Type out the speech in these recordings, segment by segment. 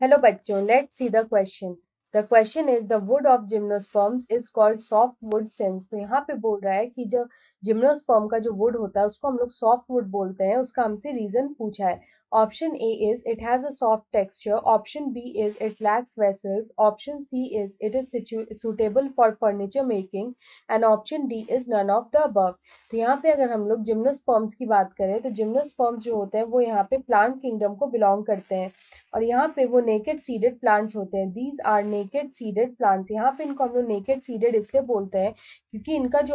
Hello बच्चों, let's see the question. The question is the wood of gymnosperms is called soft wood since. तो यहाँ पे बोल रहा है कि जो जिम्नोस्पर्म का जो वुड होता है उसको हम लोग सॉफ्ट वुड बोलते हैं। उसका हमसे रीजन पूछा है। Option A is it has a soft texture, option B is it lacks vessels, option C is it is suitable for furniture making and option D is none of the above. तो यहाँ पे अगर हम लोग gymnosperms की बात करें तो जिम्नोस्पर्म्स जो होते हैं वो यहाँ पे प्लांट किंगडम को बिलोंग करते हैं और यहाँ पे वो नेकेड सीडेड प्लांट्स होते हैं। These are naked seeded plants. यहाँ पे इनको हम लोग नेकेड सीडेड इसलिए बोलते हैं क्योंकि इनका जो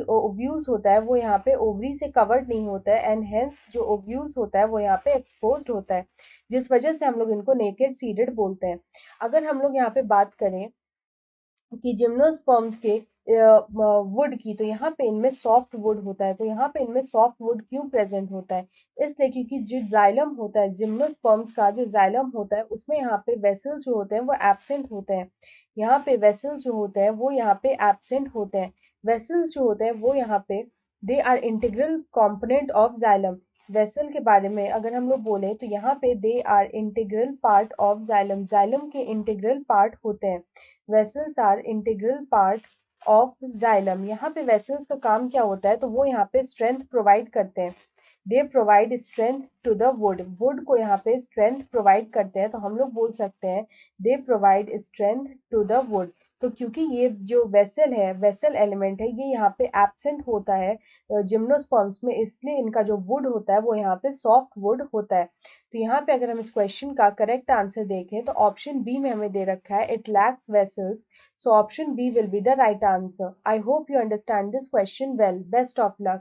ओव्यूल्स होता है वो यहाँ पे ओवरी से कवर्ड नहीं होता है एंड हेंस जो ओव्यूल्स होता है वो यहाँ पे एक्सपोज्ड होता है, जिस वजह से हम लोग इनको नेकेड सीडेड बोलते हैं। अगर हम लोग यहाँ पे बात करें कि जिम्नोस्पर्म्स के वुड की, तो यहाँ पे इनमें सॉफ्ट वुड होता है। तो यहाँ पे इनमें सॉफ्ट वुड क्यों प्रेजेंट होता है? इसलिए क्योंकि जो जाइलम होता है, जिम्नोस्पर्म्स का जो जाइलम होता है उसमें यहाँ पे वेसल्स जो होते हैं वो एब्सेंट होते हैं। यहाँ पे वेसल्स जो होते हैं वो यहाँ पे एब्सेंट होते हैं। वेसल्स जो होते हैं वो यहाँ पे they are integral component of xylem. Vessel के बारे में अगर हम लोग बोले तो यहाँ पे they are integral part of xylem. Xylem के इंटीग्रल पार्ट होते हैं। Vessels are integral part of xylem. यहाँ पे वेसल्स का काम क्या होता है? तो वो यहाँ पे स्ट्रेंथ प्रोवाइड करते हैं। They provide strength to the wood. Wood को यहाँ पे स्ट्रेंथ प्रोवाइड करते हैं, तो हम लोग बोल सकते हैं they provide strength to the wood. तो क्योंकि ये जो वेसल है, वेसल एलिमेंट है, ये यहाँ पे एब्सेंट होता है जिम्नोस्पर्म्स में, इसलिए इनका जो वुड होता है वो यहाँ पे सॉफ्ट वुड होता है। तो यहाँ पे अगर हम इस क्वेश्चन का करेक्ट आंसर देखें तो ऑप्शन बी में हमें दे रखा है it lacks vessels. So option B will be the right answer. I hope you understand this question well. Best of luck.